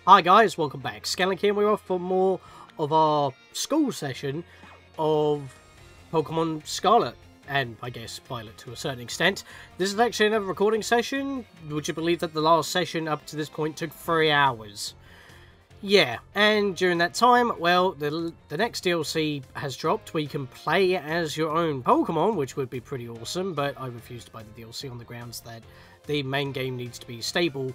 Hi guys, welcome back. Scatlink here, we're off for more of our school session of Pokemon Scarlet, and I guess Violet to a certain extent. This is actually another recording session. Would you believe that the last session up to this point took 3 hours? Yeah, and during that time, well, the next DLC has dropped where you can play as your own Pokemon, which would be pretty awesome, but I refuse to buy the DLC on the grounds that the main game needs to be stable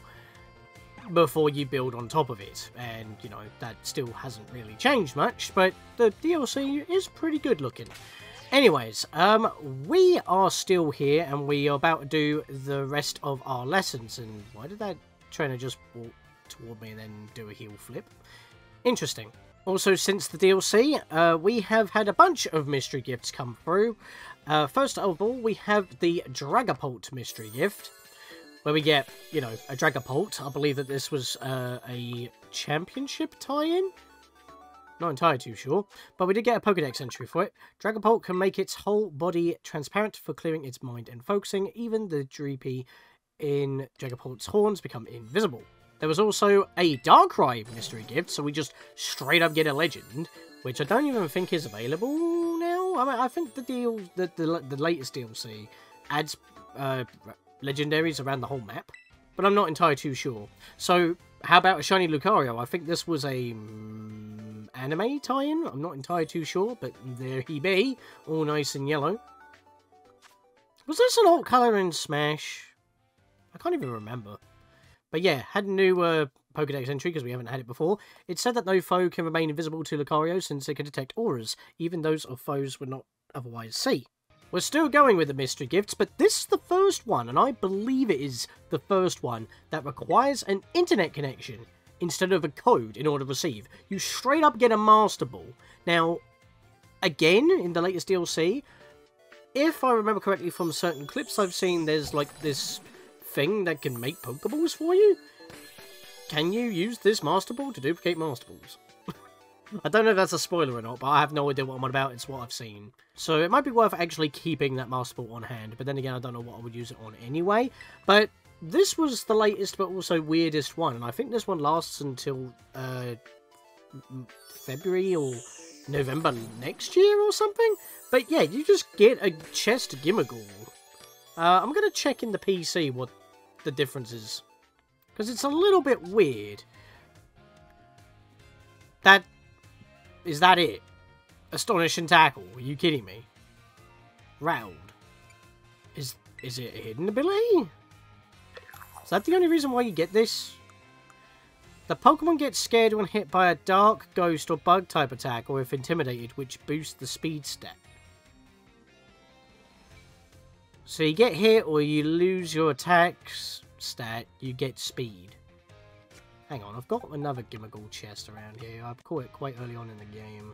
before you build on top of it, and you know that still hasn't really changed much, but the DLC is pretty good looking. Anyways, we are still here and we are about to do the rest of our lessons. And why did that trainer just walk toward me and then do a heel flip? Interesting. Also, since the DLC, we have had a bunch of mystery gifts come through. First of all, we have the Dragapult mystery gift, where we get, you know, a Dragapult. I believe that this was a championship tie-in? Not entirely too sure, but we did get a Pokédex entry for it. Dragapult can make its whole body transparent for clearing its mind and focusing. Even the Dreepy in Dragapult's horns become invisible. There was also a Darkrai mystery gift, so we just straight up get a legend, which I don't even think is available now. I mean, I think the latest DLC adds legendaries around the whole map, but I'm not entirely too sure. So, how about a shiny Lucario? I think this was a anime tie-in. I'm not entirely too sure, but there he be, all nice and yellow. Was this an alt color in Smash? I can't even remember. But yeah, had a new Pokédex entry because we haven't had it before. It said that no foe can remain invisible to Lucario since it can detect auras, even those of foes would not otherwise see. We're still going with the mystery gifts, but this is the first one, and I believe it is the first one that requires an internet connection instead of a code in order to receive. You straight up get a Master Ball. Now, again, in the latest DLC, if I remember correctly from certain clips I've seen, there's like this thing that can make Pokeballs for you. Can you use this Master Ball to duplicate Master Balls? I don't know if that's a spoiler or not, but I have no idea what I'm on about. It's what I've seen. So it might be worth actually keeping that Master Ball on hand, but then again, I don't know what I would use it on anyway. But this was the latest, but also weirdest one, and I think this one lasts until February or November next year or something. But yeah, you just get a chest Gimmighoul. I'm going to check in the PC what the difference is, because it's a little bit weird. Is that it? Astonishing Tackle? Are you kidding me? Rattled. Is it a hidden ability? Is that the only reason why you get this? The Pokemon gets scared when hit by a dark, ghost, or bug type attack, or if intimidated, which boosts the speed stat. So you get hit, or you lose your attack stat, you get speed. Hang on, I've got another Gimmighoul chest around here. I've caught it quite early on in the game.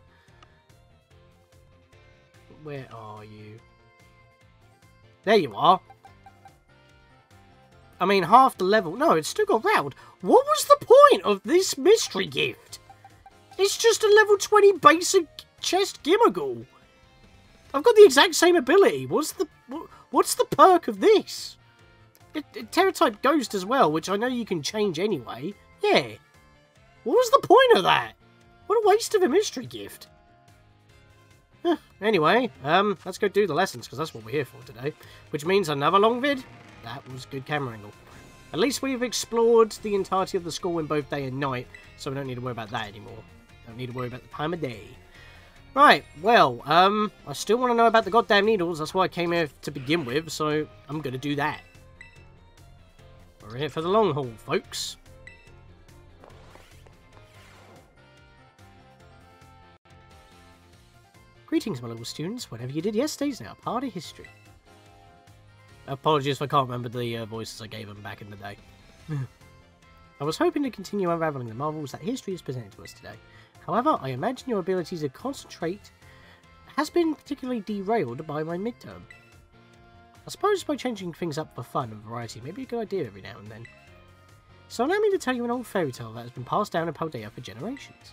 Where are you? There you are. I mean, half the level. No, it's still got rattled. What was the point of this mystery gift? It's just a level 20 basic chest Gimmighoul. I've got the exact same ability. What's the perk of this? Terra-type Ghost as well, which I know you can change anyway. Yeah. What was the point of that? What a waste of a mystery gift. Anyway, let's go do the lessons, because that's what we're here for today. Which means another long vid. That was good camera angle. At least we've explored the entirety of the school in both day and night, so we don't need to worry about that anymore. Don't need to worry about the time of day. Right, well, I still want to know about the goddamn needles. That's why I came here to begin with, so I'm going to do that. We're here for the long haul, folks. Greetings, my little students. Whatever you did yesterday is now part of history. Apologies if I can't remember the voices I gave them back in the day. I was hoping to continue unraveling the marvels that history has presented to us today. However, I imagine your ability to concentrate has been particularly derailed by my midterm. I suppose by changing things up for fun and variety may be a good idea every now and then. So allow me to tell you an old fairy tale that has been passed down in Paldea for generations.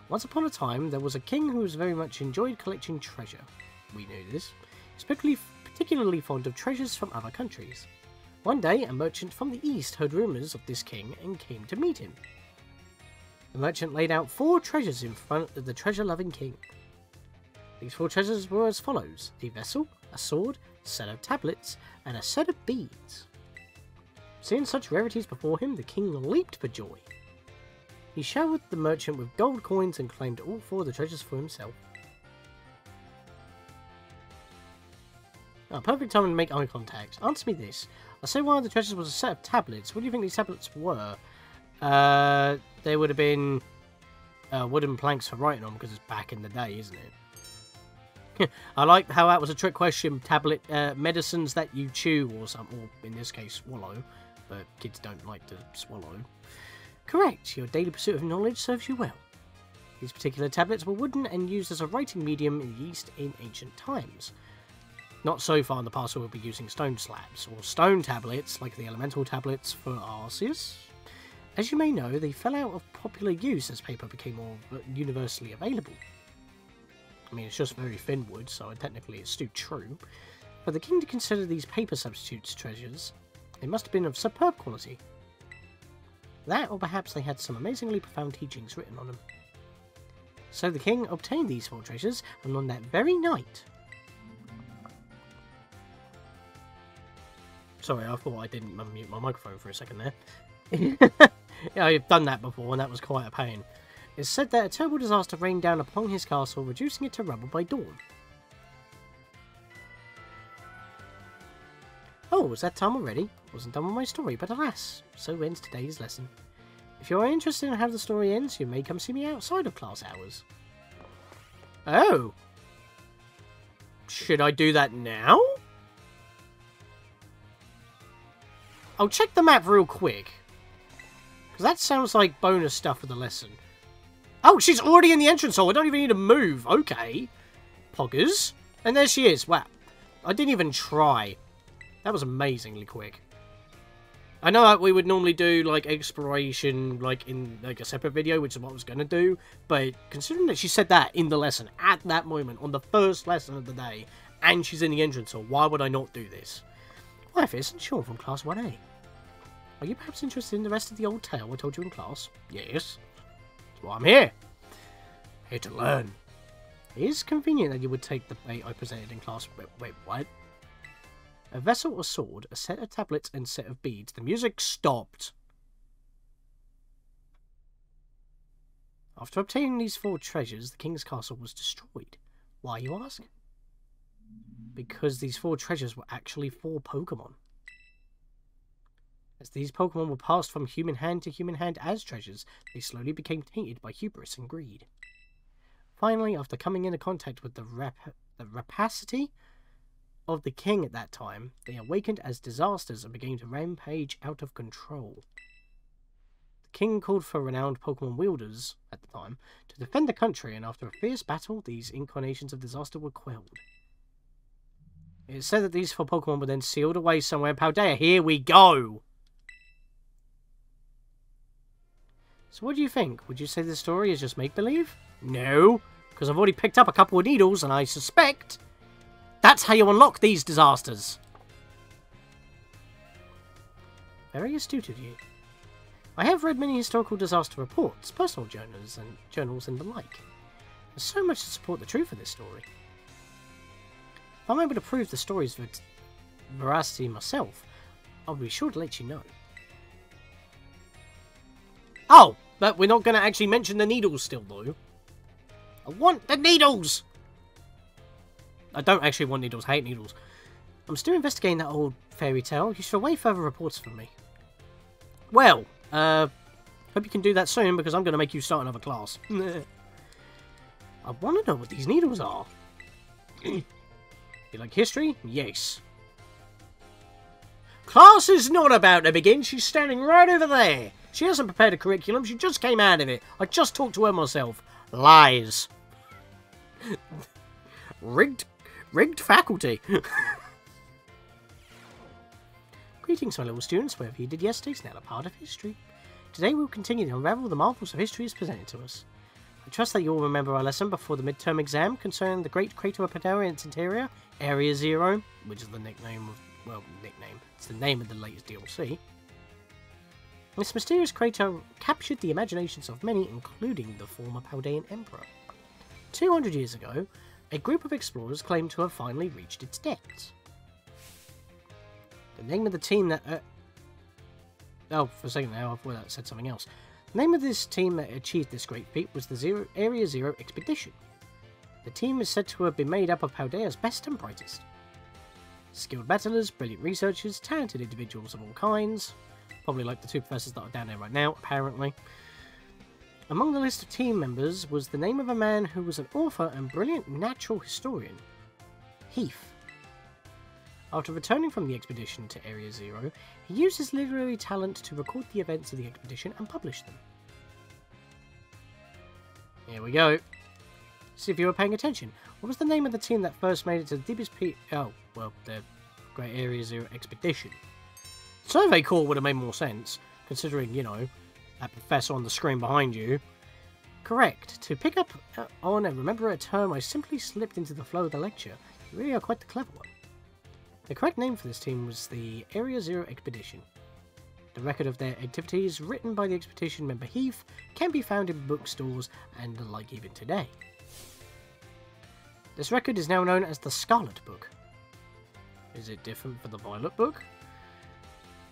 Once upon a time, there was a king who very much enjoyed collecting treasure. We knew this. He was particularly fond of treasures from other countries. One day, a merchant from the east heard rumours of this king and came to meet him. The merchant laid out 4 treasures in front of the treasure-loving king. These 4 treasures were as follows: a vessel, a sword, a set of tablets, and a set of beads. Seeing such rarities before him, the king leaped for joy. He showered the merchant with gold coins and claimed all 4 of the treasures for himself. Oh, perfect time to make eye contact. Answer me this. I say one of the treasures was a set of tablets. What do you think these tablets were? They would have been wooden planks for writing on, because it's back in the day, isn't it? I like how that was a trick question. Tablet medicines that you chew or something, or in this case swallow, but kids don't like to swallow. Correct. Your daily pursuit of knowledge serves you well. These particular tablets were wooden and used as a writing medium in the East in ancient times. Not so far in the past we'll be using stone slabs, or stone tablets, like the elemental tablets for Arceus. As you may know, they fell out of popular use as paper became more universally available. I mean, it's just very thin wood, so technically it's still true. For the king to consider these paper substitutes treasures, they must have been of superb quality. That, or perhaps they had some amazingly profound teachings written on them. So the king obtained these 4 treasures, and on that very night... Sorry, I thought I didn't unmute my microphone for a second there. Yeah, I've done that before, and that was quite a pain. It's said that a terrible disaster rained down upon his castle, reducing it to rubble by dawn. Oh, is that time already? Wasn't done with my story, but alas, so ends today's lesson. If you are interested in how the story ends, you may come see me outside of class hours. Oh! Should I do that now? I'll check the map real quick. Because that sounds like bonus stuff for the lesson. Oh, she's already in the entrance hall. I don't even need to move. Okay. Poggers. And there she is. Wow. I didn't even try. That was amazingly quick. I know that we would normally do, like, exploration, like, in, like, a separate video, which is what I was going to do. But considering that she said that in the lesson, at that moment, on the first lesson of the day, and she's in the entrance hall, why would I not do this? Hi, Fizz and Sean from Class 1A. Are you perhaps interested in the rest of the old tale I told you in class? Yes. That's why I'm here. Here to learn. It is convenient that you would take the bait I presented in class. Wait, what? A vessel, a sword, a set of tablets, and a set of beads. The music stopped. After obtaining these 4 treasures, the king's castle was destroyed. Why, you ask? Because these 4 treasures were actually 4 Pokémon. As these Pokémon were passed from human hand to human hand as treasures, they slowly became tainted by hubris and greed. Finally, after coming into contact with the rapacity of the king at that time, they awakened as disasters and began to rampage out of control. The king called for renowned Pokémon wielders, at the time, to defend the country, and after a fierce battle, these incarnations of disaster were quelled. It is said that these 4 Pokémon were then sealed away somewhere in Paldea. Here we go! So what do you think? Would you say the story is just make-believe? No, because I've already picked up a couple of needles, and I suspect that's how you unlock these disasters. Very astute of you. I have read many historical disaster reports, personal journals and the like. There's so much to support the truth of this story. If I'm able to prove the story's veracity myself, I'll be sure to let you know. Oh, but we're not going to actually mention the needles still, though. I want the needles! I don't actually want needles. I hate needles. I'm still investigating that old fairy tale. You should await further reports from me. Well, hope you can do that soon, because I'm going to make you start another class. I want to know what these needles are. You like history? Yes. Class is not about to begin. She's standing right over there. She hasn't prepared a curriculum. She just came out of it. I just talked to her myself. Lies. Rigged faculty. Greetings, my little students. Whatever you did yesterday is now a part of history. Today we'll continue to unravel the marvels of history as presented to us. I trust that you all remember our lesson before the midterm exam concerning the great crater of Paldea and its interior, Area Zero, which is the nickname of, well, nickname. It's the name of the latest DLC. This mysterious crater captured the imaginations of many, including the former Paldean Emperor. 200 years ago, a group of explorers claimed to have finally reached its depths. The name of the team that... Oh, for a second now, I thought that said something else. The name of this team that achieved this great feat was the Area Zero Expedition. The team is said to have been made up of Paldea's best and brightest. Skilled battlers, brilliant researchers, talented individuals of all kinds. Probably like the two professors that are down there right now, apparently. Among the list of team members was the name of a man who was an author and brilliant natural historian. Heath. After returning from the expedition to Area Zero, he used his literary talent to record the events of the expedition and publish them. Here we go. See if you were paying attention. What was the name of the team that first made it to the deepest Oh, well, the Great Area Zero Expedition. Survey Corps would have made more sense, considering, you know, that professor on the screen behind you. Correct. To pick up on and remember a term, I simply slipped into the flow of the lecture. You really are quite the clever one. The correct name for this team was the Area Zero Expedition. The record of their activities, written by the expedition member Heath, can be found in bookstores and the like even today. This record is now known as the Scarlet Book. Is it different for the Violet Book?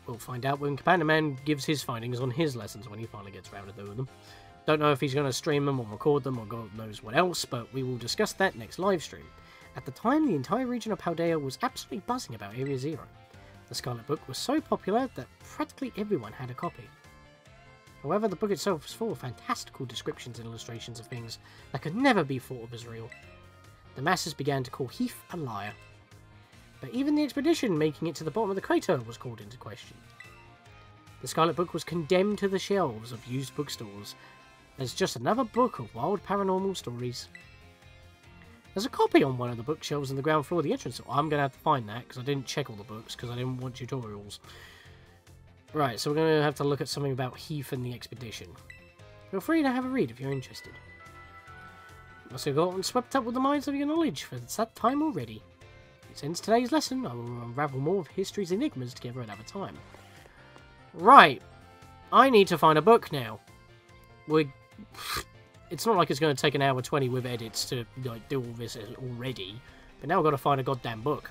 We'll find out when Commander Man gives his findings on his lessons when he finally gets around to doing them. Don't know if he's going to stream them or record them or God knows what else, but we will discuss that next live stream. At the time, the entire region of Paldea was absolutely buzzing about Area Zero. The Scarlet Book was so popular that practically everyone had a copy. However, the book itself was full of fantastical descriptions and illustrations of things that could never be thought of as real. The masses began to call Heath a liar. But even the expedition making it to the bottom of the crater was called into question. The Scarlet Book was condemned to the shelves of used bookstores as just another book of wild paranormal stories. There's a copy on one of the bookshelves on the ground floor of the entrance. I'm going to have to find that because I didn't check all the books because I didn't want tutorials. Right, so we're going to have to look at something about Heath and the expedition. Feel free to have a read if you're interested. Must have gotten swept up with the minds of your knowledge, for it's that time already. This ends today's lesson. I will unravel more of history's enigmas together another time. Right, I need to find a book now. It's not like it's going to take an hour 20 with edits to like do all this already, but now I've got to find a goddamn book.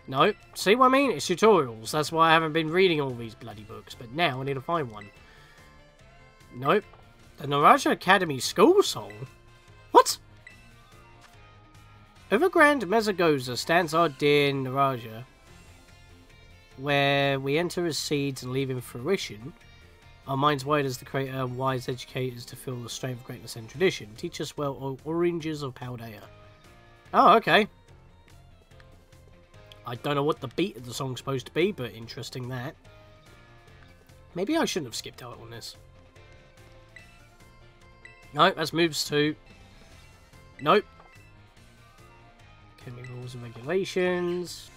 No, see what I mean? It's tutorials. That's why I haven't been reading all these bloody books, but now I need to find one. Nope. The Naraja Academy School Song? What? Over Grand Mezagoza stands our dear Naraja, where we enter as seeds and leave in fruition. Our minds wide as the creator, wise educators to feel the strength of greatness and tradition. Teach us well, O oranges of Paldea. Oh, okay. I don't know what the beat of the song's supposed to be, but interesting that. Maybe I shouldn't have skipped out on this. No, that's moves to... Nope. Academy rules and regulations.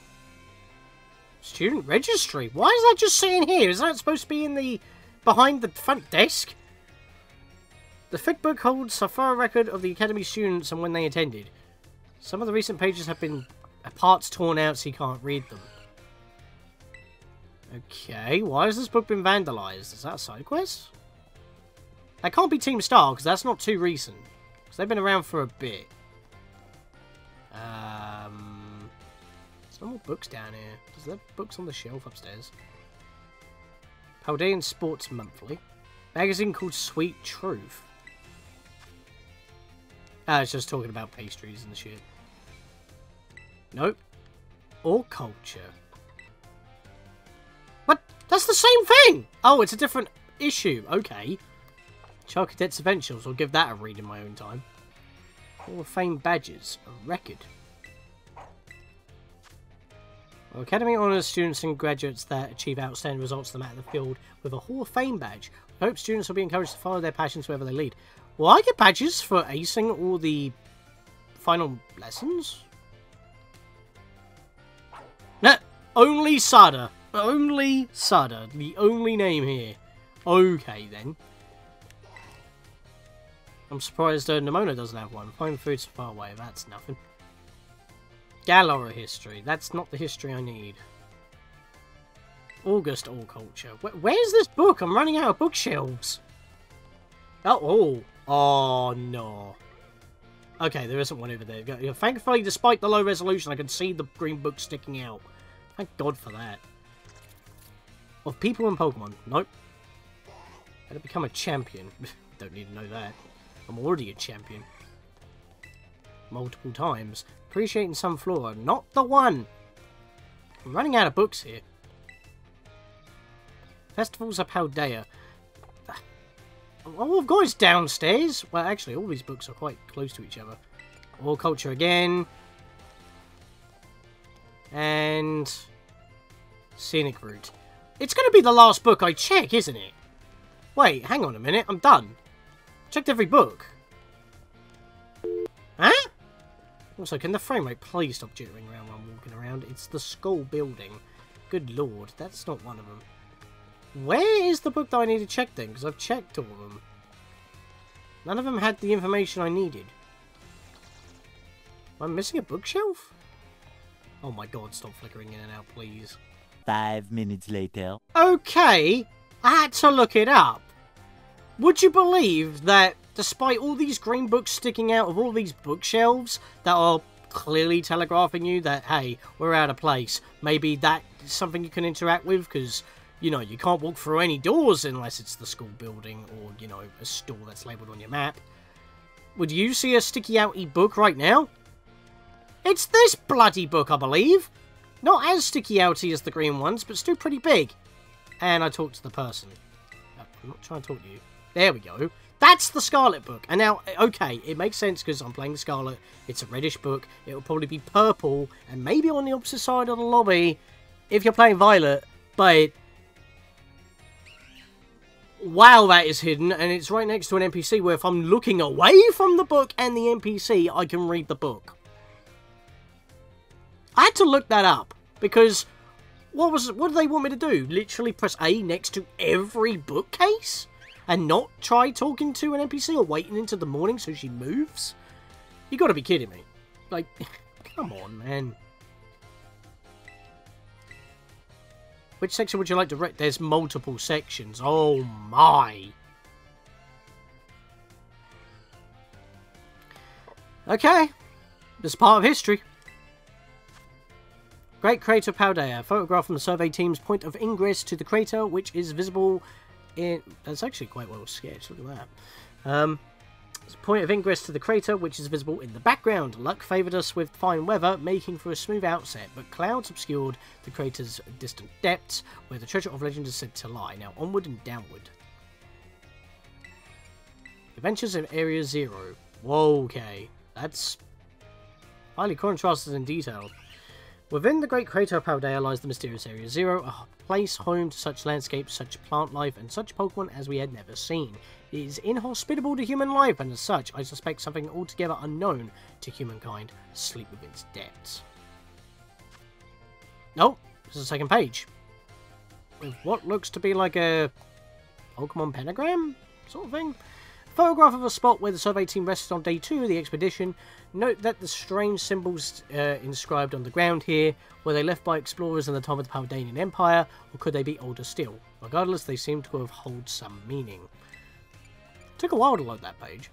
Student registry. Why is that just sitting here? Is that supposed to be in the... behind the front desk? The thick book holds a thorough record of the Academy students and when they attended. Some of the recent pages have been parts torn out so you can't read them. Okay, why has this book been vandalized? Is that a side quest? That can't be Team Star because that's not too recent. Because they've been around for a bit. There's no more books down here. Is there books on the shelf upstairs? Paldean Sports Monthly. Magazine called Sweet Truth. Ah, it's just talking about pastries and shit. Nope. Or culture. What? That's the same thing! Oh, it's a different issue. Okay. Charcadet's Adventures. I'll give that a read in my own time. Hall of Fame badges. A record. Well, Academy honours students and graduates that achieve outstanding results to the matter of the field with a Hall of Fame badge. I hope students will be encouraged to follow their passions wherever they lead. Will I get badges for acing all the final lessons? No, only Sada. Only Sada. The only name here. Okay, then. I'm surprised Nimona doesn't have one. Find foods far away. That's nothing. Galora history. That's not the history I need. August All Culture. Where's this book? I'm running out of bookshelves. Oh, no. Okay, there isn't one over there. Thankfully, despite the low resolution, I can see the green book sticking out. Thank God for that. Of people and Pokemon. Nope. How to become a champion. Don't need to know that. I'm already a champion. Multiple times. Appreciating some flora. Not the one! I'm running out of books here. Festivals of Paldea. All I've got is downstairs. Well, actually, all these books are quite close to each other. All Culture again. And... Scenic Route. It's going to be the last book I check, isn't it? Wait, hang on a minute. I'm done. Checked every book. Huh? Also, can the frame rate please stop jittering around while I'm walking around? It's the school building. Good lord, that's not one of them. Where is the book that I need to check then? Because I've checked all of them. None of them had the information I needed. Am I missing a bookshelf? Oh my god, stop flickering in and out, please. 5 minutes later. Okay, I had to look it up. Would you believe that despite all these green books sticking out of all these bookshelves that are clearly telegraphing you that, hey, we're out of place, maybe that's something you can interact with because... You know, you can't walk through any doors unless it's the school building or, you know, a store that's labelled on your map. Would you see a sticky-outy book right now? It's this bloody book, I believe. Not as sticky-outy as the green ones, but still pretty big. And I talked to the person. I'm not trying to talk to you. There we go. That's the Scarlet book. And now, okay, it makes sense because I'm playing the Scarlet. It's a reddish book. It will probably be purple and maybe on the opposite side of the lobby if you're playing Violet, but... Wow, that is hidden, and it's right next to an NPC where if I'm looking away from the book and the NPC, I can read the book. I had to look that up, because what do they want me to do? Literally press A next to every bookcase? And not try talking to an NPC or waiting into the morning so she moves? You gotta be kidding me. Like, come on, man. Which section would you like to read? There's multiple sections. Oh my. Okay. This is part of history. Great Crater Paldea. A photograph from the survey team's point of ingress to the crater, which is visible in... That's actually quite well sketched. Look at that. Point of ingress to the crater, which is visible in the background. Luck favoured us with fine weather, making for a smooth outset, but clouds obscured the crater's distant depths, where the treasure of legend is said to lie. Now onward and downward. Adventures in Area 0. Whoa, okay. That's highly contrasted and detailed. Within the Great Crater of Paldea lies the mysterious Area 0, a place home to such landscapes, such plant life, and such Pokemon as we had never seen. It is inhospitable to human life, and as such, I suspect something altogether unknown to humankind sleep within its depths. Oh, there's a second page. With what looks to be like a Pokemon pentagram sort of thing. Photograph of a spot where the survey team rested on day 2 of the expedition. Note that the strange symbols inscribed on the ground here were they left by explorers in the time of the Paldean Empire, or could they be older still? Regardless, they seem to have held some meaning. Took a while to load that page.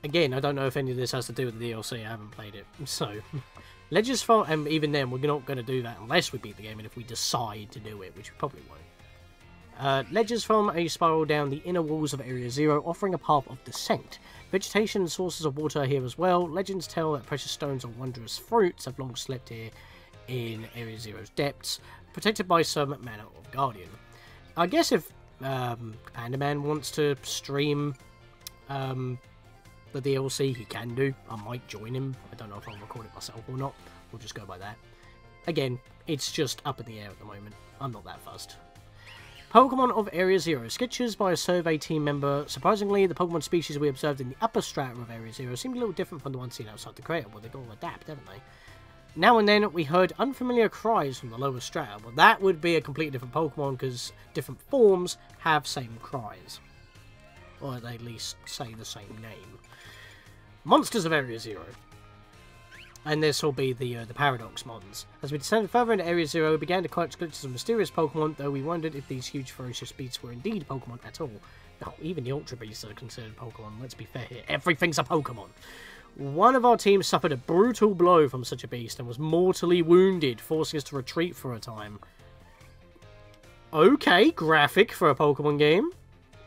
Again, I don't know if any of this has to do with the DLC. I haven't played it. So, Legends from... And even then, we're not going to do that unless we beat the game and if we decide to do it, which we probably won't. Ledges from a spiral down the inner walls of Area 0, offering a path of descent. Vegetation and sources of water here as well. Legends tell that precious stones and wondrous fruits have long slept here in Area 0's depths, protected by some manner of guardian. I guess if Panda Man wants to stream the DLC, he can do. I might join him. I don't know if I'll record it myself or not. We'll just go by that. Again, it's just up in the air at the moment. I'm not that fussed. Pokemon of Area 0. Sketches by a survey team member. Surprisingly, the Pokemon species we observed in the upper strata of Area 0 seemed a little different from the ones seen outside the crater. Well, they've got to adapt, haven't they? Now and then, we heard unfamiliar cries from the lower strata. Well, that would be a completely different Pokemon, because different forms have same cries. Or they at least say the same name. Monsters of Area 0. And this will be the Paradox Mons. As we descended further into Area Zero, we began to collect glitches of mysterious Pokemon, though we wondered if these huge ferocious beasts were indeed Pokemon at all. Oh, even the Ultra Beasts are considered Pokemon, let's be fair here. Everything's a Pokemon! One of our teams suffered a brutal blow from such a beast and was mortally wounded, forcing us to retreat for a time. Okay, graphic for a Pokemon game.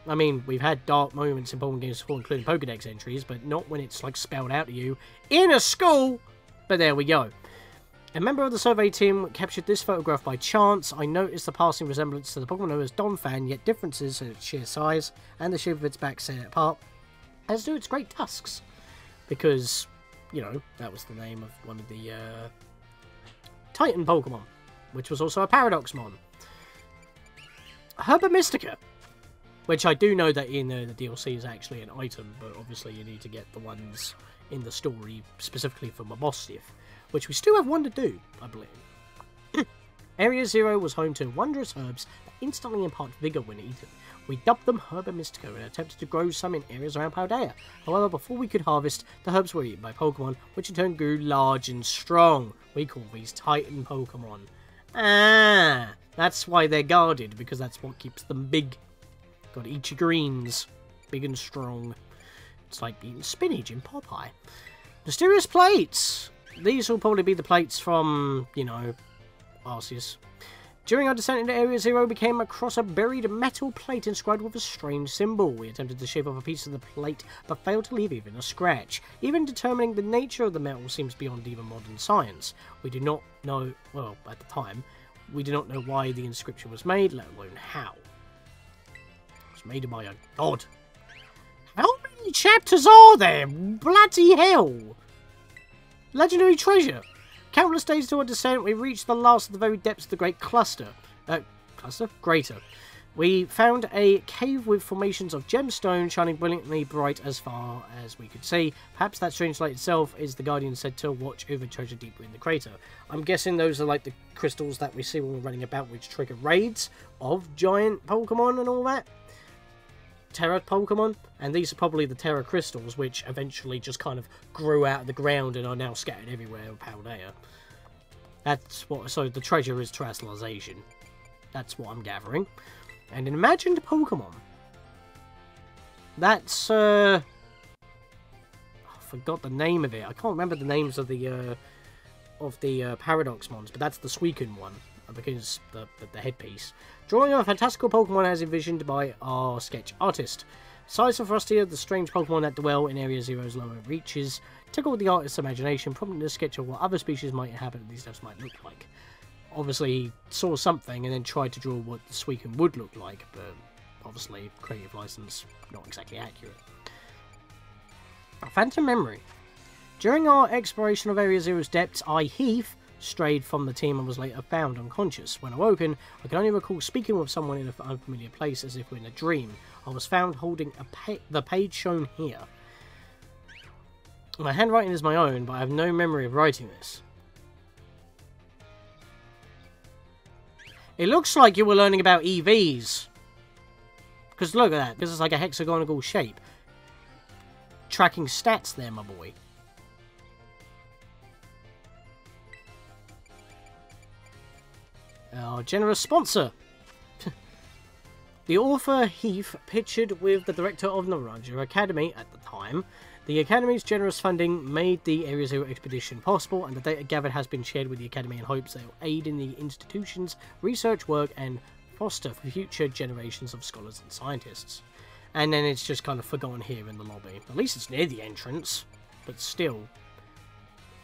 I mean, we've had dark moments in Pokemon games before, including Pokédex entries, but not when it's, like, spelled out to you in a school! But there we go. A member of the survey team captured this photograph by chance. I noticed the passing resemblance to the Pokemon known as Donphan, yet differences in its sheer size and the shape of its back set it apart, as do its great tusks. Because, you know, that was the name of one of the Titan Pokemon, which was also a Paradoxmon. Herbamystica, which I do know that in the DLC is actually an item, but obviously you need to get the ones in the story specifically for Mabosstiff, which we still have one to do, I believe. Area Zero was home to wondrous herbs that instantly impart vigour when eaten. We dubbed them Herbamystica and attempted to grow some in areas around Paldea. However, before we could harvest, the herbs were eaten by Pokemon, which in turn grew large and strong. We call these Titan Pokemon. Ah, that's why they're guarded, because that's what keeps them big. Gotta eat your greens. Big and strong. It's like eating spinach in Popeye. Mysterious plates! These will probably be the plates from, you know, Arceus. During our descent into Area Zero, we came across a buried metal plate inscribed with a strange symbol. We attempted to shave off a piece of the plate, but failed to leave even a scratch. Even determining the nature of the metal seems beyond even modern science. We do not know, well, at the time, we do not know why the inscription was made, let alone how. It was made by a god. How many chapters are there? Bloody hell! Legendary treasure. Countless days to our descent, we reached the last of the very depths of the Great Cluster. Greater. We found a cave with formations of gemstone shining brilliantly bright as far as we could see. Perhaps that strange light itself is the guardian said to watch over treasure deeper in the crater. I'm guessing those are like the crystals that we see when we're running about, which trigger raids of giant Pokemon and all that. Terra Pokemon, and these are probably the Terra Crystals, which eventually just kind of grew out of the ground and are now scattered everywhere in Paldea. That's what, so the treasure is Terastallization. That's what I'm gathering. And an imagined Pokemon. That's, I forgot the name of it. I can't remember the names of the Paradox Mons, but that's the Suicune one, because the headpiece. Drawing of a fantastical Pokemon as envisioned by our sketch artist. Size and ferocity of the strange Pokemon that dwell in Area Zero's lower reaches tickled the artist's imagination, prompting a sketch of what other species might inhabit these depths might look like. Obviously, he saw something and then tried to draw what the Suicune would look like, but obviously, creative license, not exactly accurate. A phantom memory. During our exploration of Area Zero's depths, Heath, strayed from the team and was later found unconscious. When awoken, I can only recall speaking with someone in an unfamiliar place as if in a dream. I was found holding the page shown here. My handwriting is my own, but I have no memory of writing this. It looks like you were learning about EVs. Because look at that, because it's like a hexagonal shape. Tracking stats there, my boy. Our generous sponsor. The author Heath pictured with the director of Naranja Academy at the time. The Academy's generous funding made the Area Zero expedition possible, and the data gathered has been shared with the Academy in hopes that it will aid in the institution's research work and foster future generations of scholars and scientists. And then it's just kind of forgotten here in the lobby. At least it's near the entrance, but still.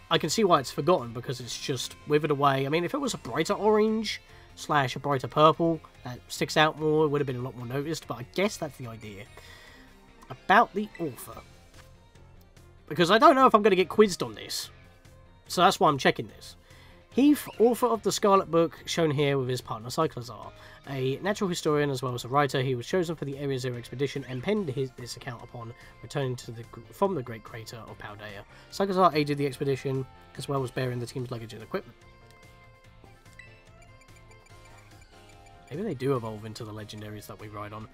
I can see why it's forgotten, because it's just withered away. I mean, if it was a brighter orange / a brighter purple that sticks out more, it would have been a lot more noticed, but I guess that's the idea. About the author. Because I don't know if I'm going to get quizzed on this. So that's why I'm checking this. Heath, author of the Scarlet book, shown here with his partner Cyclozar. A natural historian as well as a writer, he was chosen for the Area Zero expedition and penned this account upon returning from the Great Crater of Paldea. Cyclozar aided the expedition, as well as bearing the team's luggage and equipment. Maybe they do evolve into the legendaries that we ride on.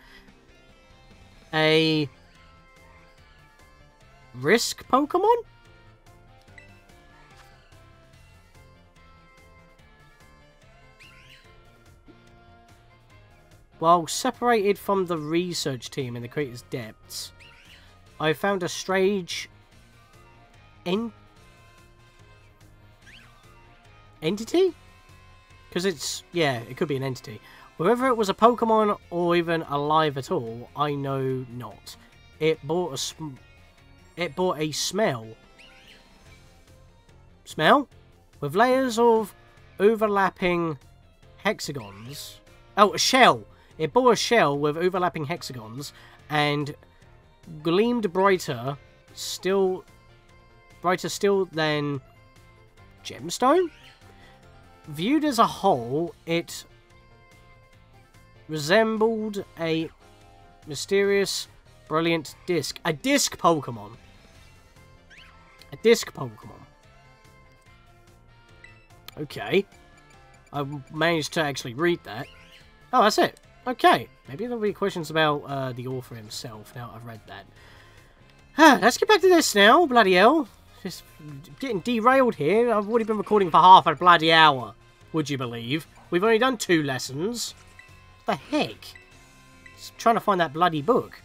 A Risk Pokemon? while separated from the research team in the Crater's depths, I found a strange entity? Because it's, yeah, it could be an entity. Whether it was a Pokemon or even alive at all, I know not. It bore a smell. Smell? With layers of overlapping hexagons. Oh, a shell! It bore a shell with overlapping hexagons and gleamed brighter still than gemstone? Viewed as a whole, it resembled a mysterious, brilliant disc. A disc Pokemon. A disc Pokemon. Okay. I managed to actually read that. Oh, that's it. Okay. Maybe there'll be questions about the author himself now I've read that. Let's get back to this now. Bloody hell. Just getting derailed here. I've already been recording for half a bloody hour. Would you believe? We've only done 2 lessons. What the heck? Just trying to find that bloody book.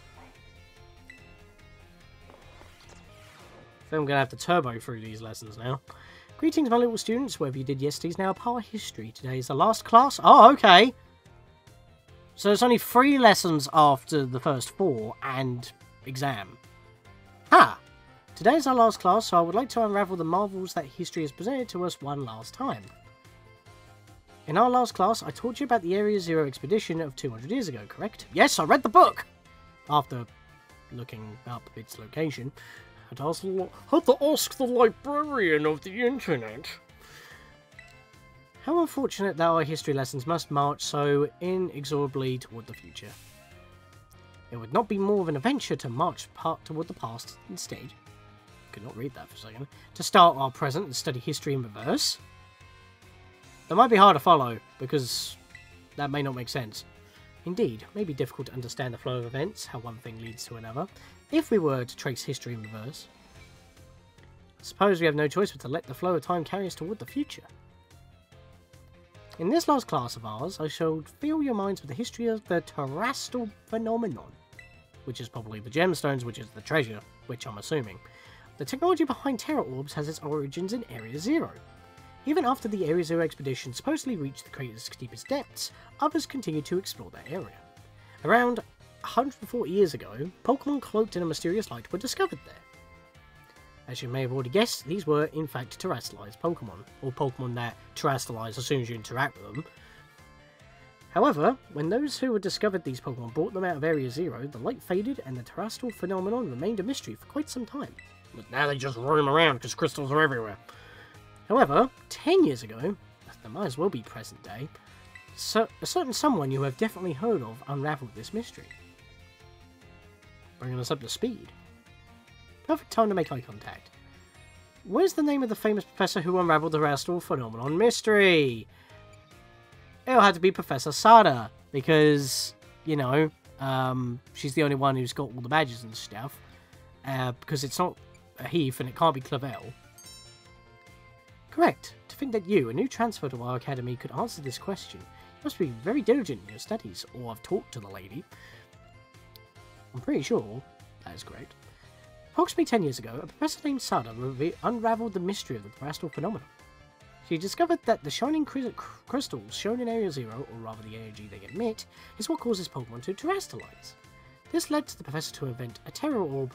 I think I'm going to have to turbo through these lessons now. Greetings, my little students. Whatever you did yesterday is now a part of history. Today is the last class. Oh, okay. So it's only 3 lessons after the first 4 and exam. Ha! Today is our last class, so I would like to unravel the marvels that history has presented to us one last time. In our last class, I taught you about the Area Zero expedition of 200 years ago, correct? Yes, I read the book! After looking up its location, I had to ask the librarian of the internet. How unfortunate that our history lessons must march so inexorably toward the future. It would not be more of an adventure to march toward the past instead. Could not read that for a second. To start our present and study history in reverse. That might be hard to follow, because that may not make sense. Indeed, it may be difficult to understand the flow of events, how one thing leads to another, if we were to trace history in reverse. Suppose we have no choice but to let the flow of time carry us toward the future. In this last class of ours, I shall fill your minds with the history of the terrestrial phenomenon, which is probably the gemstones, which is the treasure, which I'm assuming. The technology behind Terra Orbs has its origins in Area Zero. Even after the Area Zero expedition supposedly reached the crater's deepest depths, others continued to explore that area. Around 140 years ago, Pokémon cloaked in a mysterious light were discovered there. As you may have already guessed, these were in fact terrestrialized Pokémon, or Pokémon that terrestrialize as soon as you interact with them. However, when those who had discovered these Pokémon brought them out of Area Zero, the light faded and the terrestrial phenomenon remained a mystery for quite some time. But now they just roam around because crystals are everywhere. However, 10 years ago, that might as well be present day, so a certain someone you have definitely heard of unraveled this mystery. Bringing us up to speed. Perfect time to make eye contact. What is the name of the famous professor who unraveled the terrestrial phenomenon mystery? It'll have to be Professor Sada, because, you know, she's the only one who's got all the badges and stuff. Because it's not a Heath and it can't be Clavel. Correct. To think that you, a new transfer to our academy, could answer this question, you must be very diligent in your studies, or I've talked to the lady. I'm pretty sure that is correct. Approximately 10 years ago, a professor named Sada unraveled the mystery of the terrestrial phenomenon. She discovered that the shining crystals shown in Area Zero, or rather the energy they emit, is what causes Pokemon to terrestrialize. This led to the professor to invent a Terra Orb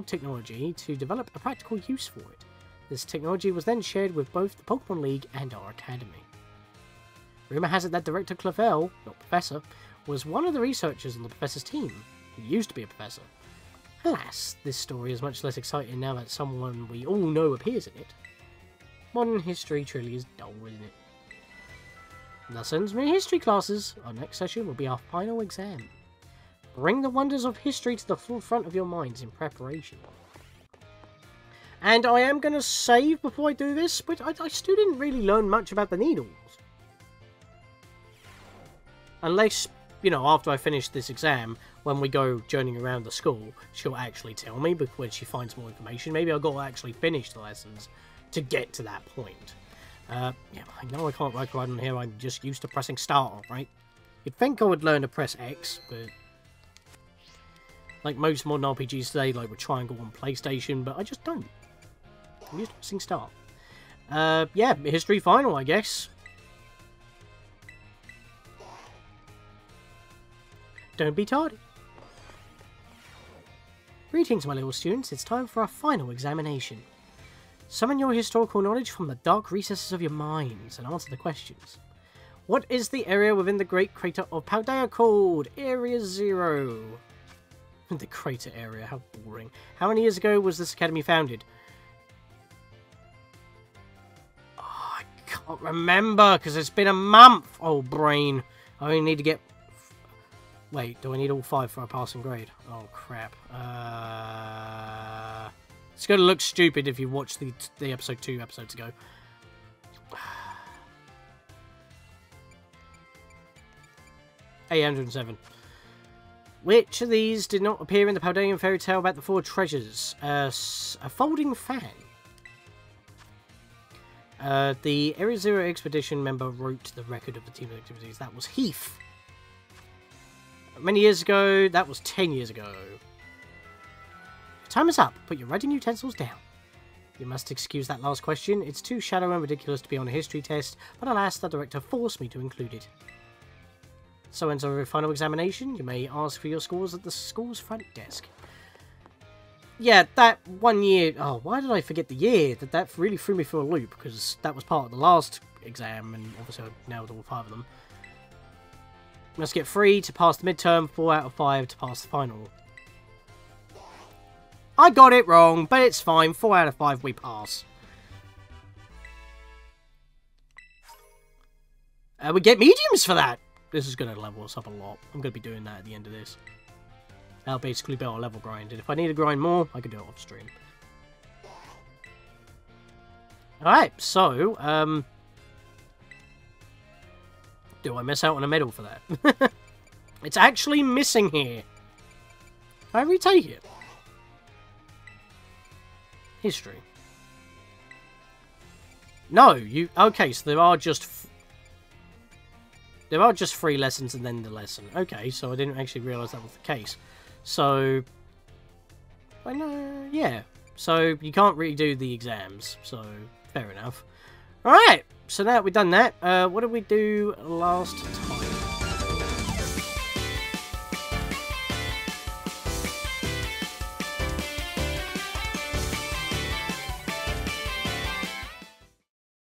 technology to develop a practical use for it. This technology was then shared with both the Pokemon League and our academy. Rumour has it that Director Clavel, not Professor, was one of the researchers on the Professor's team. He used to be a professor. Alas, this story is much less exciting now that someone we all know appears in it. Modern history truly is dull, isn't it? Thus ends my history classes. Our next session will be our final exam. Bring the wonders of history to the forefront of your minds in preparation. And I am going to save before I do this, but I still didn't really learn much about the needles. Unless, you know, after I finish this exam, when we go journeying around the school, she'll actually tell me when she finds more information. Maybe I've got to actually finish the lessons to get to that point. Yeah, I know I can't right on here, I'm just used to pressing start, right? You'd think I would learn to press X, but... like most modern RPGs today, like with triangle on PlayStation, but I just don't. I'm just pressing start. Yeah, history final, I guess. Don't be tardy. Greetings, my little students. It's time for our final examination. Summon your historical knowledge from the dark recesses of your minds and answer the questions. What is the area within the great crater of Paldea called? Area 0. The crater area, how boring. How many years ago was this academy founded? Oh, I can't remember, because it's been a month. Oh, brain. I only need to get... wait, do I need all 5 for a passing grade? Oh, crap. It's going to look stupid if you watched the episode 2 episodes ago. 807. Which of these did not appear in the Paldean fairy tale about the 4 treasures? A folding fan. The Area 0 expedition member wrote the record of the team's activities. That was Heath. Many years ago. That was 10 years ago. Time is up. Put your writing utensils down. You must excuse that last question. It's too shallow and ridiculous to be on a history test, but alas, the director forced me to include it. So ends our final examination. You may ask for your scores at the school's front desk. Yeah, that 1 year... oh, why did I forget the year? That really threw me for a loop, because that was part of the last exam, and obviously I nailed all 5 of them. You must get 3 to pass the midterm, 4 out of 5 to pass the final. I got it wrong, but it's fine. 4 out of 5 we pass. We get mediums for that. This is going to level us up a lot. I'm going to be doing that at the end of this. That'll basically be our level grind. And if I need to grind more, I can do it off stream. Alright, so, do I miss out on a medal for that? It's actually missing here. I retake it. History. No, you... okay, so there are just 3 lessons and then the lesson. Okay, so I didn't actually realise that was the case. So... I know... yeah. So, you can't really do the exams. So, fair enough. Alright, so now that we've done that, what did we do last time?